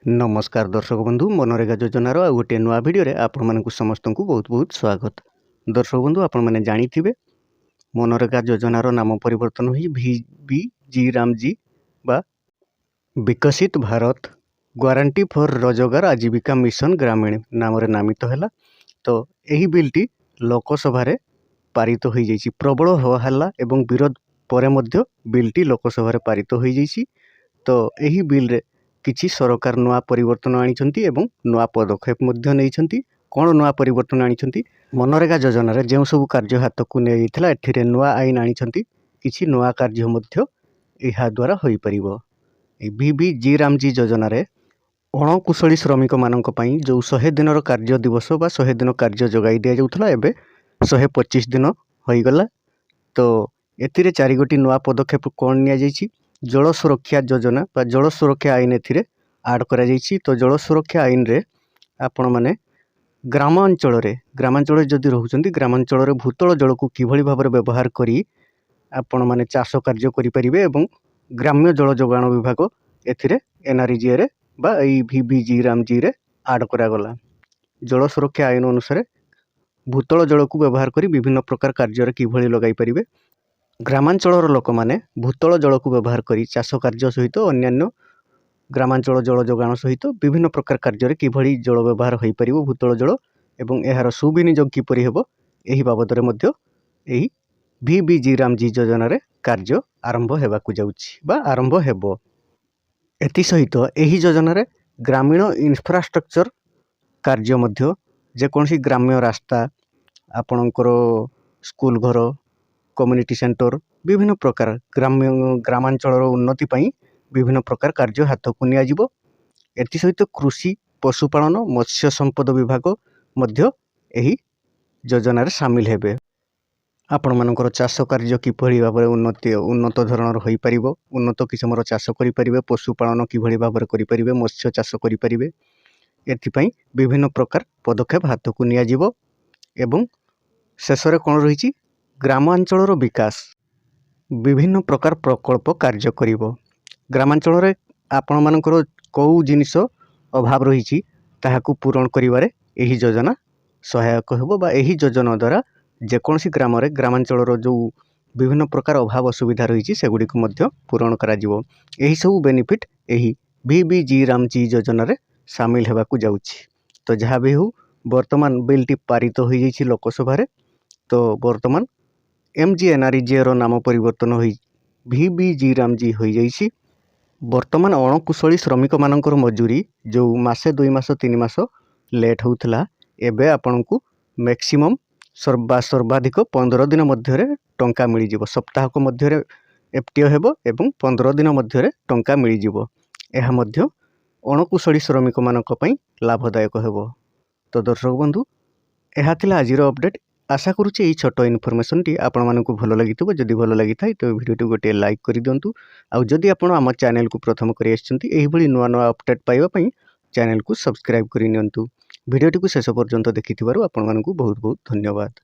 नमस्कार दर्शक बंधु मनरेगा योजनार आ गोटे नुआ भिडियो आपण मानक समस्त को बहुत बहुत स्वागत। दर्शक बंधु आपण मैंने जानी मनरेगा योजनार नाम परिवर्तन हो VBG रामजी बा विकसित भारत ग्यारंटी फॉर रोजगार आजीविका मिशन ग्रामीण नाम नामित है। तो यही बिलटी लोकसभा पारित हो जाइए। प्रबल हल्ला एवं विरोध पर बिलटी लोकसभा पारित हो जाइए। तो यही बिल रे किछि सरकार नुआ परिवर्तन आनिछंती एवं नुआ पदक्षेप मध्य नैछंती। कौन नुआ परिवर्तन आनिछंती? मनरेगा योजना रे जेउ सब कार्य हाथ को नै जाइथिला एथिरे नुआ आईन आनिछंती। किछि नुआ कार्य मध्य एहा द्वारा होई परिबो। VBG रामजी योजना रे अणकुशली श्रमिक मानक पई जो 100 दिन कार्य दिवस बा 100 दिन कार्य जगाई दिया जाउथला एबे 125 दिन होई गला। तो एथिरे 4 गोटी नुआ पदक्षेप कोन निया जाइछि? जल सुरक्षा योजना बा जल सुरक्षा आईन एथिरे आड करा जाइछि। तो जल सुरक्षा आईन रे आपण माने ग्रामांचल जदि रहउछंती ग्रामांचल रे भूतल जल को किभଳି भाबरे व्यवहार करी आपण माने चाष कार्य करि परिबे एवं ग्राम्य जल जोगाण विभाग एथिरे NREGA रे बा ई VBG रामजी रे आड करा गला। जल सुरक्षा आईन अनुसार भूतल जल को व्यवहार करी विभिन्न प्रकार कार्य रे किभଳି लगाई परिबे। ग्रामांचल लोक माने भूतल जल को व्यवहार करी चाष कार्य सहित अन्यान्य ग्रामांचल जल जोगाण सहित विभिन्न प्रकार कार्य किभଳି जल व्यवहार हो पार भूतल जल एवं यार सुविनियोग किपरि हेबो एही बाबद रे मध्य एही VBG रामजी योजना रे कार्य आरंभ हेबाकु जाउछि बा आरंभ हेबो। एथि सहित एही योजना रे ग्रामीण इंफ्रास्ट्रक्चर कार्य मध्य जेकोसी ग्राम्य रास्ता आपणकर स्कूल घर कम्युनिटी सेंटर विभिन्न प्रकार ग्रामांचल उन्नति पई विभिन्न प्रकार कार्य हाथ को निया जिवो। एथि सहित कृषि पशुपालन मत्स्य संपद विभाग मध्य एही योजना रे शामिल हेबे। आपण मानकर चाष कार्य किभଳି भाबरे उन्नत धरणर होई परिबो, उन्नत किसमर चाष करि परिबे, पशुपालन किभଳି भाबरे करि परिबे, मत्स्य चाष करि परिबे। एथि पई विभिन्न प्रकार पदक्षेप हाथ को निया जिवो एवं शेष रे कोन रहिछि ग्रामांचलर विकास विभिन्न प्रकार प्रकल्प कार्य करिवो। ग्रामांचल रे आपण मानकर कोउ जिनिस अभाव रहिछि ताहाकु पूरण करिवारे एही योजना सहायक हेबो बा एही योजना द्वारा जेकोसी ग्राम रे ग्रामांचलर जो विभिन्न प्रकार अभाव असुविधा रहिछि सेगुडी को मध्य पूरण करा जिवो। एही सब बेनिफिट एही VBG रामजी योजना रे शामिल हेबाकु जाउछि। तो जहा भी हो वर्तमान बिलटी पारित हो जाइछि लोकसभा रे। तो वर्तमान MGNREGA रो नाम परिवर्तन होई VBG रामजी होई जाइछि। वर्तमान अणकुशली श्रमिक मानकर मजूरी जो मासे 2 मास 3 मास लेट होउथला एबे आपनकु मैक्सिमम सर्वाधिक 15 दिन मध्य टंका मिली जिवो। सप्ताह को मध्य FTO हेबो एवं 15 दिन मध्य टंका मिली जिवो। एहा मध्य अणकुशली श्रमिक मानक पई लाभदायक हेबो। तो दर्शक बंधु एहा थिला आजिर अपडेट। आशा करूची एई छोटो इनफॉरमेशन टी आपण मानकु भलो लागितबो। जदि भलो लागिथाय तो वीडियो टी गोटे लाइक करि दियंतु। आ जदि आपण आम चैनल को प्रथम करि आछंती एही भली नुआ नुआ अपडेट पाइबा पई चैनल को सब्सक्राइब करि नियंतु। वीडियो टी को शेष पर्यंत देखिथिबारु आपण मानकु बहुत बहुत धन्यवाद।